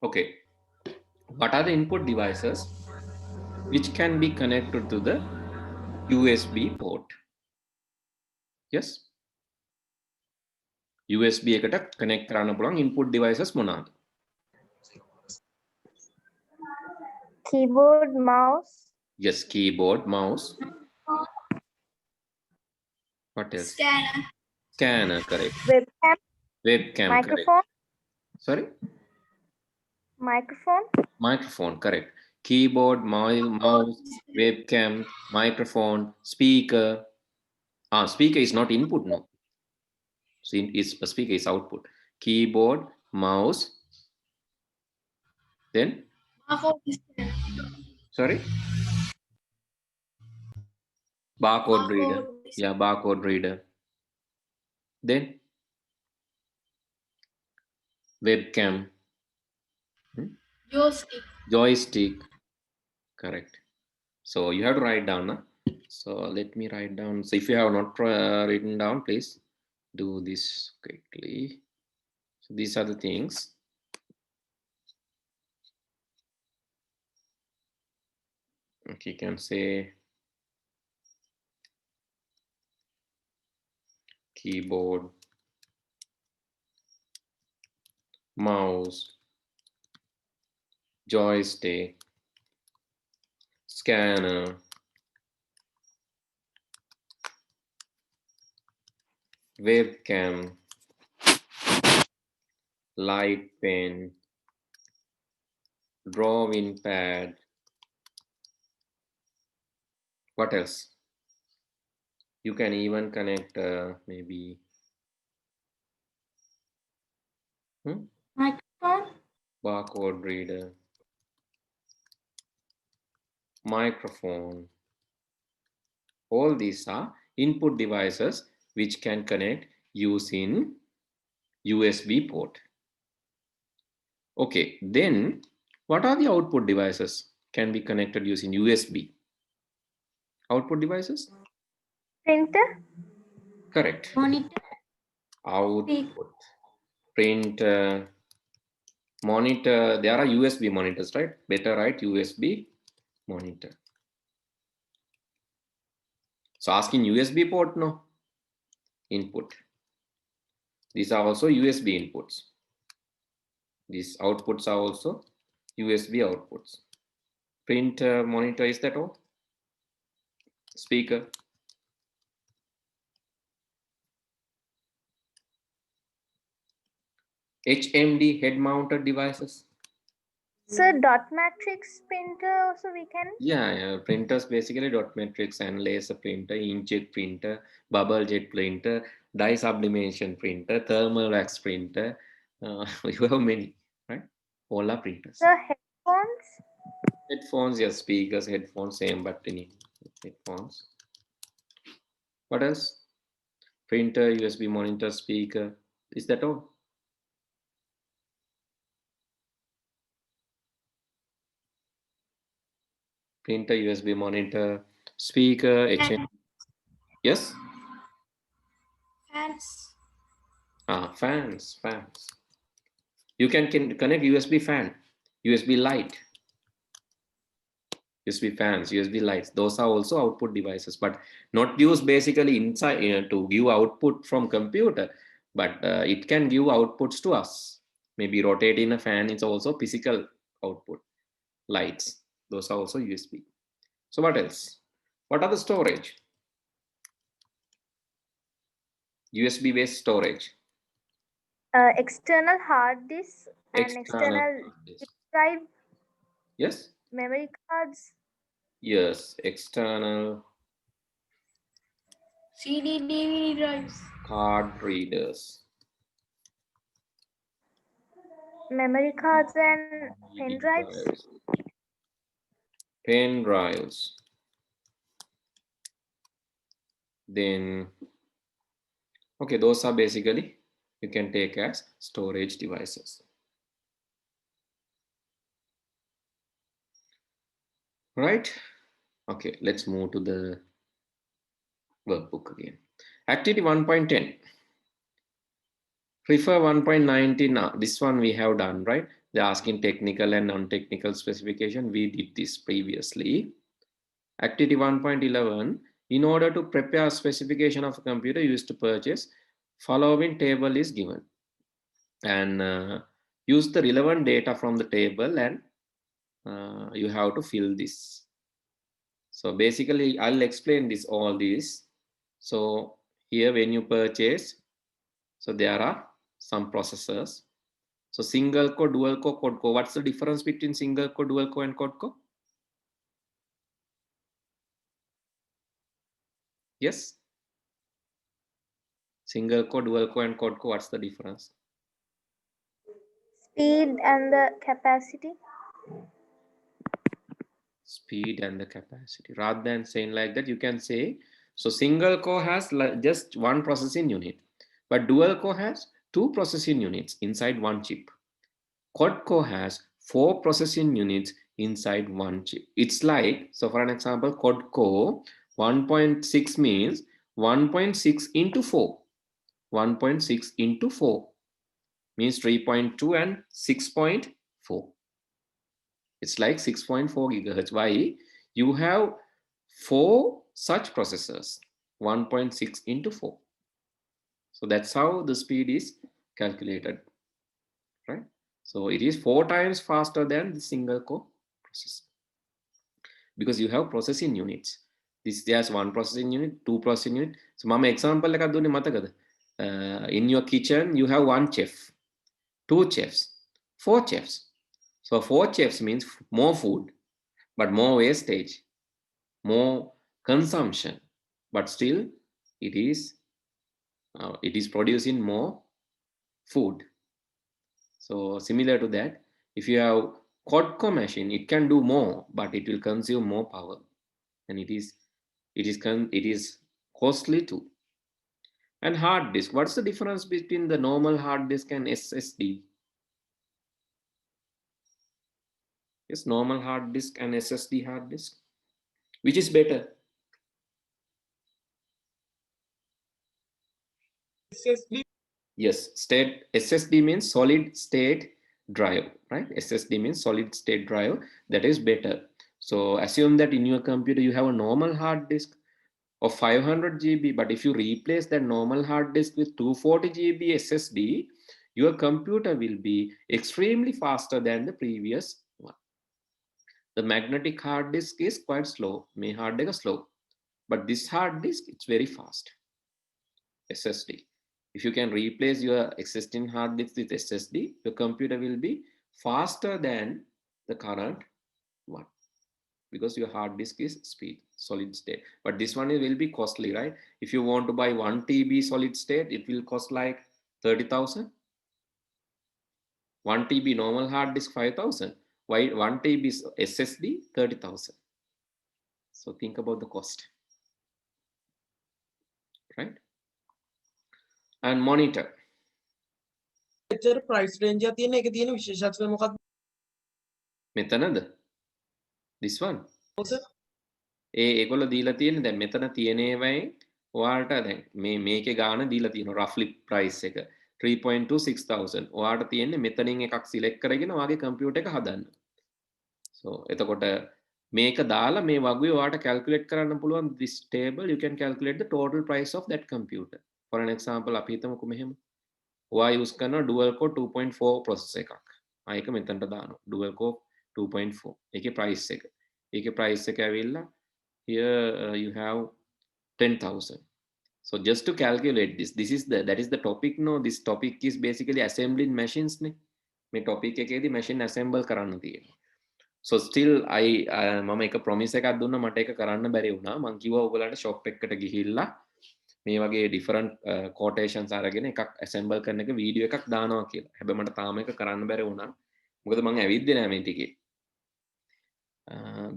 Okay. What are the input devices which can be connected to the USB port? Yes. USB එකට connect කරන්න පුළුවන් input devices මොනවාද? Keyboard, mouse. Yes, keyboard, mouse. What else? Scanner. Scanner, correct. Webcam. Webcam, Microphone. correct. Sorry? Microphone. Microphone, correct. Keyboard, mouse, webcam, microphone, speaker. Speaker is not input, no. Speaker is output. Keyboard, mouse. Then? Sorry? Barcode reader. Yeah, barcode reader. Then? Webcam. Joystick. Joystick. Correct. So you have to write down. Huh? So let me write down. So if you have not written down, please do this quickly. So these are the things. Okay, you can say keyboard, mouse, joystick, scanner, webcam, light pen, drawing pad. What else? You can even connect maybe Microphone. barcode reader, microphone. All these are input devices which can connect using USB port. Okay, then what are the output devices can be connected using USB? Output devices? Printer. Correct. Monitor. Output. Printer. Monitor. There are USB monitors, right? Better write USB monitor. So asking USB port, no. Input. These are also USB inputs. These outputs are also USB outputs. Printer, monitor, is that all? Speaker. HMD, head mounted devices. So dot matrix printer also we can. Yeah, printers basically dot matrix and laser printer, inkjet printer, bubble jet printer, dye sublimation printer, thermal wax printer. You have many, right? All are printers. So headphones. Headphones, yes, speakers, headphones, same, but in headphones. What else? Printer, USB monitor, speaker. Is that all? Printer, USB monitor, speaker, HM. Yes? Fans. Fans. You can connect USB fan, USB light, USB fans, USB lights. Those are also output devices, but not used basically inside to give output from computer, but it can give outputs to us. Maybe rotating a fan is also physical output. Lights, those are also USB. So what else? What are the storage? USB based storage. External hard disk and external hard disk. drive. Yes. Memory cards. Yes, external CD, DVD drives. card readers. Memory cards and pen drives. Pen drives. Then, okay, those are basically you can take as storage devices. Right? Okay, let's move to the workbook again. Activity 1.10. Refer 1.19 now. This one we have done, right? They're asking technical and non-technical specification. We did this previously. Activity 1.11. In order to prepare specification of a computer used to purchase, following table is given. And use the relevant data from the table and you have to fill this. So basically, I'll explain this all this. So here when you purchase, so there are some processors. So single core, dual core, quad core. What's the difference between single core, dual core, and quad core? Yes. Single core, dual core, and quad core. What's the difference? Speed and the capacity. Speed and the capacity. Rather than saying like that, you can say, so single core has just one processing unit, but dual core has two processing units inside one chip. Quad core has 4 processing units inside one chip. It's like, so for an example, quad core 1.6 means 1.6 into 4. 1.6 into 4 means 3.2 and 6.4. It's like 6.4 gigahertz. Why? You have 4 such processors, 1.6 into 4. So that's how the speed is calculated, right? So it is 4 times faster than the single core processor because you have processing units. This there's one processing unit, two processing unit. So mama example එකක් දුන්නේ මතකද? In your kitchen you have one chef, two chefs, four chefs. So 4 chefs means more food, but more wastage, more consumption, but still it is producing more food. So similar to that, if you have quad core machine, it can do more, but it will consume more power, and it is costly too. And hard disk, what's the difference between the normal hard disk and SSD? Yes, normal hard disk and SSD hard disk, which is better? SSD. Yes, SSD means solid state drive, right? SSD means solid state drive. That is better. So assume that in your computer you have a normal hard disk of 500 GB, but if you replace that normal hard disk with 240 GB SSD, your computer will be extremely faster than the previous one. The magnetic hard disk is quite slow. May hard disk is slow, but this hard disk, it's very fast. SSD. If you can replace your existing hard disk with SSD, your computer will be faster than the current one because your hard disk is speed, solid state. But this one will be costly, right? If you want to buy 1 TB solid state, it will cost like 30,000. 1 TB normal hard disk 5,000. Why 1 TB SSD 30,000? So think about the cost, right? And monitor. price range එක තියෙන විශේෂත්වය මොකක්ද? මෙතනද? This one. ඒගොල්ලෝ දීලා තියෙන්නේ දැන් මෙතන තියෙන ඒවායින් ඔයාලට දැන් මේකේ ගාන දීලා තියෙනවා roughly price එක 3.2 6000. ඔයාලට තියෙන්නේ මෙතනින් එකක් select කරගෙන ඔයාගේ computer එක හදන්න. So එතකොට මේක දාලා මේ වගේ ඔයාලට calculate කරන්න පුළුවන් this table you can calculate the total price of that computer. For an example අපි හිතමුකෝ මෙහෙම. ඔයා use කරන dual core 2.4 processor එකක්. ආයෙක මෙතනට දානවා dual core 2.4. ඒකේ price එක. ඒකේ price එක ඇවිල්ලා here you have 10,000. So just to calculate this that is the topic. No, this topic is basically assembling machines ne. මේ topic එකේදී machine assemble කරන්න තියෙනවා. So still මම එක promise එකක් දුන්නා මට ඒක කරන්න බැරි වුණා. මම කිව්වා ඔයගලන්ට shop එකකට ගිහිල්ලා මේ වගේ different quotations අරගෙන එකක් assemble කරන එක වීඩියෝ එකක් දානවා කියලා. හැබැයි මට තාම ඒක කරන්න බැරි වුණා. මොකද මම ඇවිද්දේ නෑ මේ ටිකේ.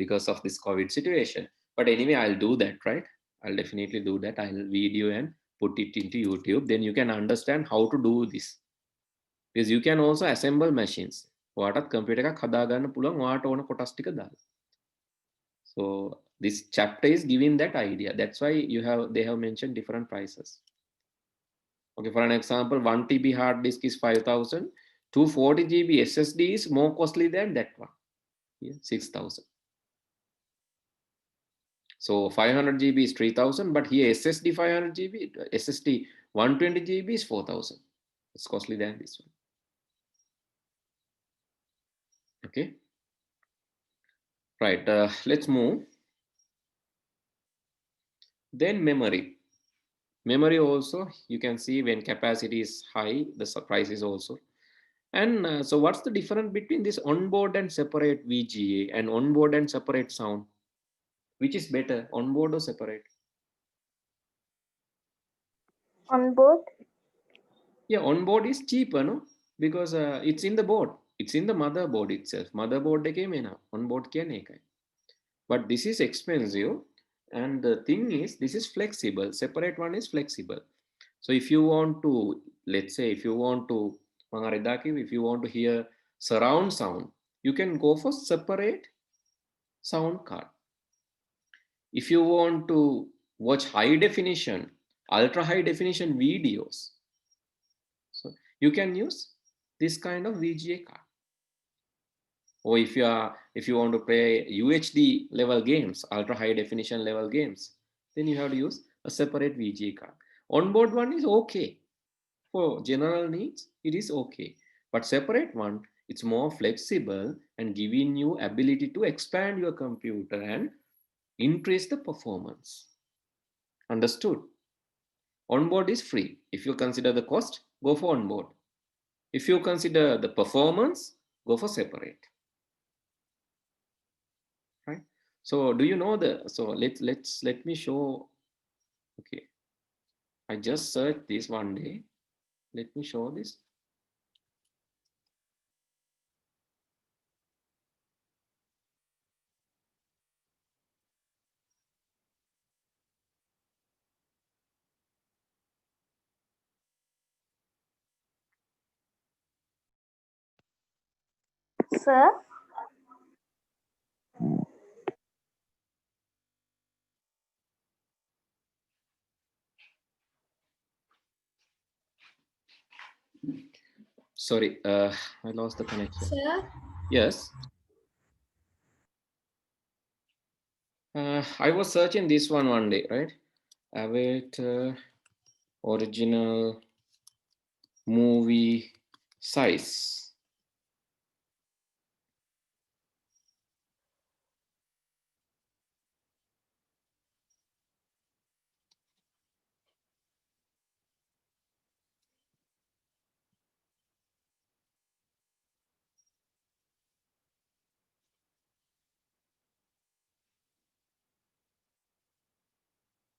Because of this COVID situation. But anyway, I'll do that, right? I'll definitely do that. I'll video and put it into YouTube. Then you can understand how to do this. Because you can also assemble machines. ඔයාටත් computer එකක් හදාගන්න පුළුවන් ඔයාට ඕන කොටස් ටික දාලා. So this chapter is giving that idea. That's why they have mentioned different prices. Okay, for an example, 1 TB hard disk is 5,000. 240 GB SSD is more costly than that one. Yeah, 6,000. So 500 GB is 3,000, but here SSD 500 GB, SSD 120 GB is 4,000. It's costly than this one. Okay. Right, let's move. Then memory. Memory also, you can see when capacity is high, the price is also. And so what's the difference between this onboard and separate VGA and onboard and separate sound? Which is better, onboard or separate? On board? Yeah, onboard is cheaper, no? Because it's in the board. It's in the motherboard itself. Motherboard ekay mena, onboard kiyane ekai. But this is expensive. And the thing is, this is flexible. Separate one is flexible. So if you want to, let's say, if you want to, if you want to hear surround sound, you can go for separate sound card. If you want to watch high definition, ultra high definition videos, so you can use this kind of VGA card. Or if you want to play UHD level games, ultra high definition level games, then you have to use a separate VGA card. Onboard one is okay. For general needs, it is okay. But separate one, it's more flexible and giving you ability to expand your computer and increase the performance. Understood? Onboard is free. If you consider the cost, go for onboard. If you consider the performance, go for separate. Right? So do you know so let me show. Okay. I just searched this one day. Let me show this. Sir? Sorry, I lost the connection. Sir, Yes. I was searching this one day, right? Await original movie size.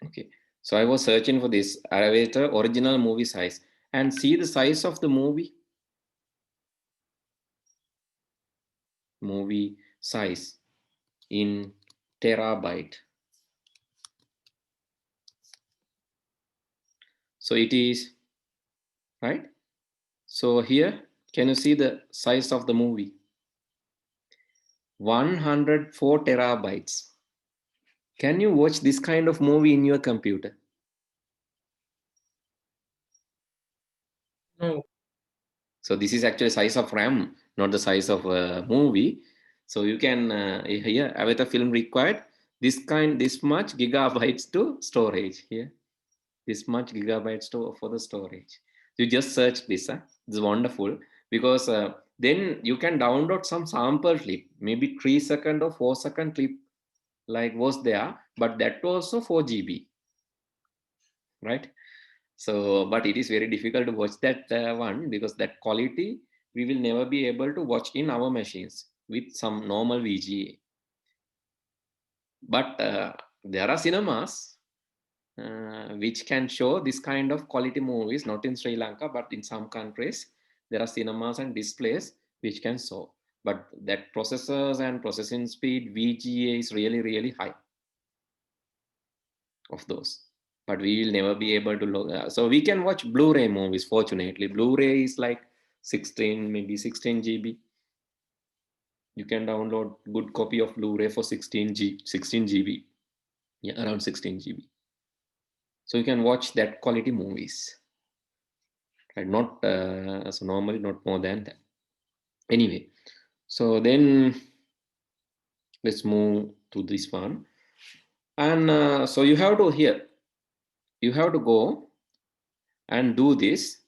Okay, so I was searching for this elevator original movie size and see the size of the movie size in terabyte. So it is right. So here, can you see the size of the movie? 104 terabytes. Can you watch this kind of movie in your computer? No. So this is actually size of RAM, not the size of a movie. So you can here with a film required this much gigabytes to storage here. This much gigabytes for the storage. You just search this. It's wonderful because then you can download some sample clip, maybe 3-second or 4-second clip like was there, but that also 4 GB, right? So, but it is very difficult to watch that one because that quality we will never be able to watch in our machines with some normal VGA. But there are cinemas which can show this kind of quality movies, not in Sri Lanka, but in some countries, there are cinemas and displays which can show. But that processors and processing speed, VGA is really, really high of those. But we will never be able to look. So we can watch Blu-ray movies, fortunately. Blu-ray is like 16, maybe 16 GB. You can download good copy of Blu-ray for 16 GB. Yeah, around 16 GB. So you can watch that quality movies. right? Not so normally not more than that. Anyway, so then let's move to this one. And so you have to here, you have to go and do this,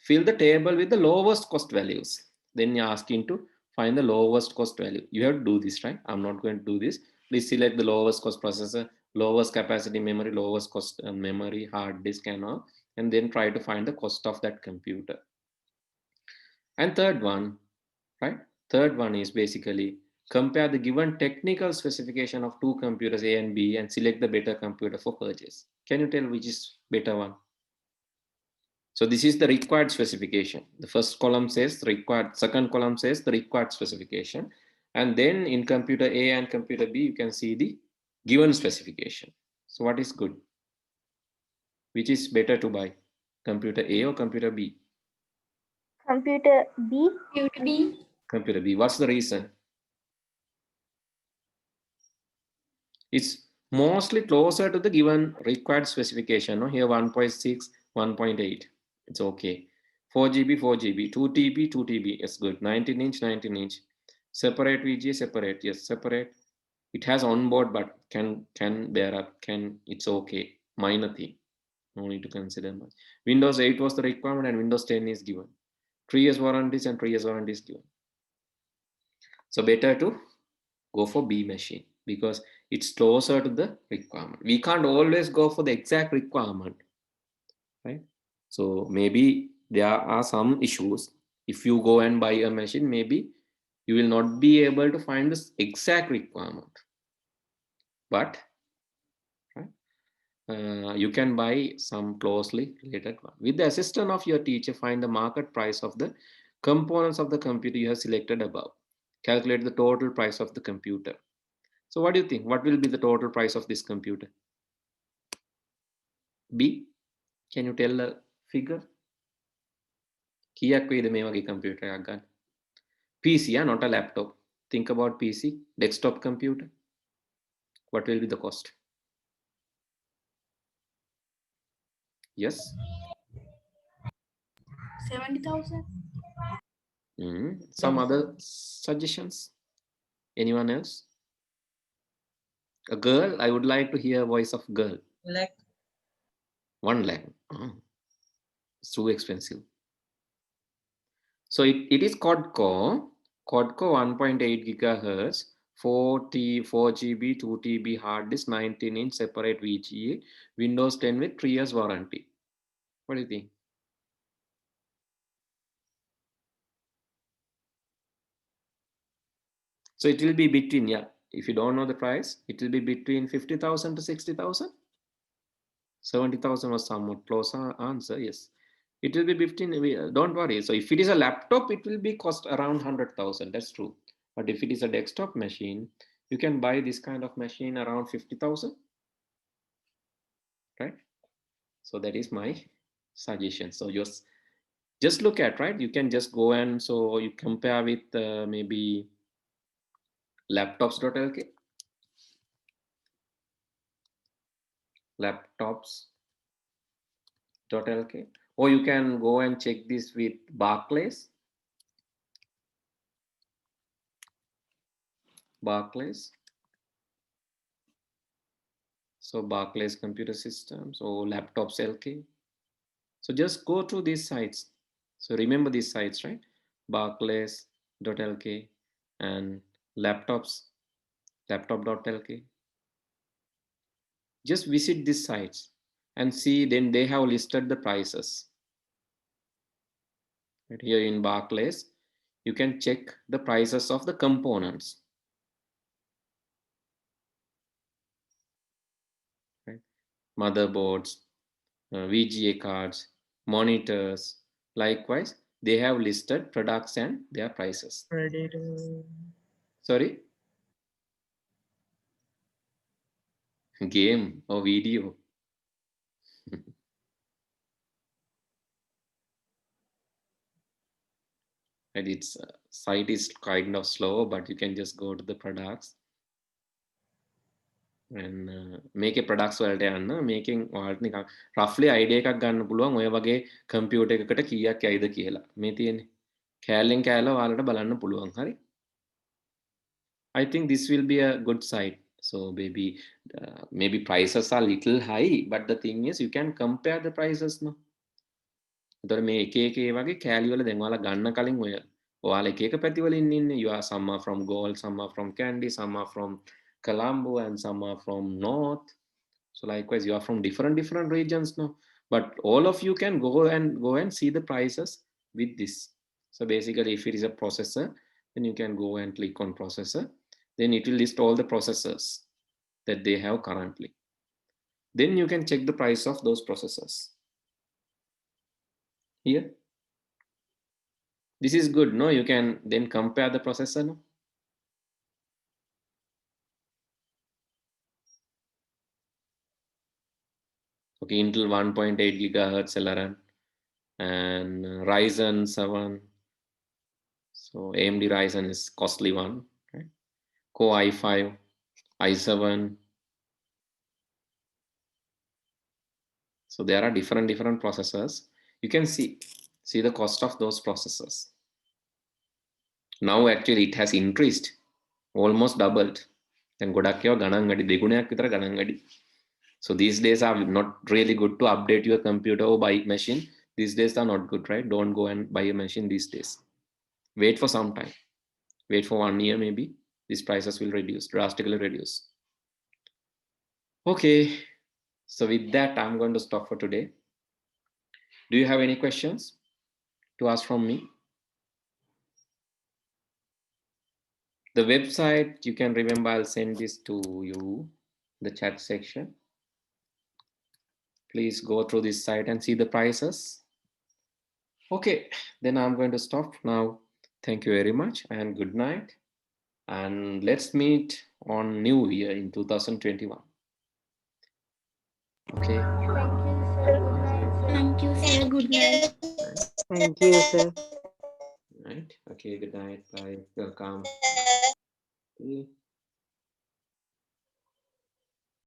fill the table with the lowest cost values. Then you're asking to find the lowest cost value. You have to do this, right? I'm not going to do this. Please select the lowest cost processor, lowest capacity memory, lowest cost memory, hard disk and all, and then try to find the cost of that computer. And third one, right? Third one is basically compare the given technical specification of two computers A and B and select the better computer for purchase. Can you tell which is better one? So this is the required specification. The first column says the required, second column says the required specification. And then in computer A and computer B, you can see the given specification. So what is good? Which is better to buy? Computer A or computer B? Computer B. Computer B. Computer B. What's the reason? It's mostly closer to the given required specification. No? Here 1.6, 1.8. It's okay. 4 GB, 4 GB, 2 TB, 2 TB. It's good. 19 inch, 19 inch. Separate VGA, separate. Yes, separate. It has onboard, but can bear up. It's okay. Minor thing. No need to consider much. Windows 8 was the requirement, and Windows 10 is given. 3 years warranties and 3 years warranty is given. So better to go for B machine because it's closer to the requirement. We can't always go for the exact requirement, right? So maybe there are some issues. If you go and buy a machine, maybe you will not be able to find this exact requirement. But right, you can buy some closely related one. With the assistance of your teacher, find the market price of the components of the computer you have selected above. Calculate the total price of the computer. So what do you think? What will be the total price of this computer? B? Can you tell a figure? කීයක් වේද මේ වගේ computer එකක් ගන්න? PC, not a laptop. Think about PC, desktop computer. What will be the cost? Yes? 70,000. Some other suggestions? Anyone else? A girl? I would like to hear a voice of girl. Like 1 lakh. Oh, it's too expensive. So it is quad-core 1.8 gigahertz, 4 GB, 2 TB hard disk, 19 inch separate VGA, Windows 10 with 3 years warranty. What do you think? So it will be between, yeah, if you don't know the price, it will be between 50,000 to 60,000. 70,000 was somewhat close answer, yes. It will be 15, don't worry. So if it is a laptop, it will be cost around 100,000, that's true. But if it is a desktop machine, you can buy this kind of machine around 50,000, right? So that is my suggestion. So just look at, right? You can just go and so you compare with maybe laptops.lk. Laptops.lk, or you can go and check this with Barclays. So Barclays Computer Systems or Laptops LK. So just go to these sites. So remember these sites, right? Barclays.lk and laptop.lk. Just visit these sites and see, then they have listed the prices. Right here in Barclays, you can check the prices of the components. Right? Motherboards, VGA cards, monitors. Likewise, they have listed products and their prices. Predator. Sorry? Game or video. And its site is kind of slow, but you can just go to the products. and මේකේ products වලට යන්න මේකෙන් ඔයාලට නිකන් roughly idea එකක් ගන්න පුළුවන් ඔය වගේ computer එකකට කීයක් යයිද කියලා. මේ තියෙන්නේ. කෑල්ලෙන් කෑල්ල ඔයාලට බලන්න පුළුවන්. හරි. I think this will be a good site. So maybe prices are little high, but the thing is you can compare the prices no. එතකොට මේ එක එක ඒ වගේ කෑලි වල දැන් ඔයාලා ගන්න කලින් ඔයාලා එක එක පැති වලින් ඉන්නේ. You are some are from gold, some are from candy, some are from Colombo, and some are from north. So likewise you are from different regions no, but all of you can go and see the prices with this. So basically if it is a processor, then you can go and click on processor, then it will list all the processors that they have currently. Then you can check the price of those processors here. This is good no, you can then compare the processor no. Okay, Intel 1.8 gigahertz LRM and Ryzen 7. So AMD Ryzen is costly one, right? Core i5, i7. So there are different processors. You can see the cost of those processors. Now actually it has increased, almost doubled. Then ගොඩක් ඒවා ගණන් වැඩි දෙගුණයක් විතර ගණන් වැඩි. So these days are not really good to update your computer or buy machine. These days are not good, right? Don't go and buy a machine these days. Wait for some time. Wait for 1 year maybe. These prices will drastically reduce. Okay. So with that, I'm going to stop for today. Do you have any questions to ask from me? The website, you can remember, I'll send this to you, the chat section. Please go through this site and see the prices. Okay, then I'm going to stop now. Thank you very much and good night. And let's meet on New Year in 2021. Okay. Thank you, sir. Good night. Thank you, sir. Good night. Right. Okay, good night. Bye. Welcome. Okay.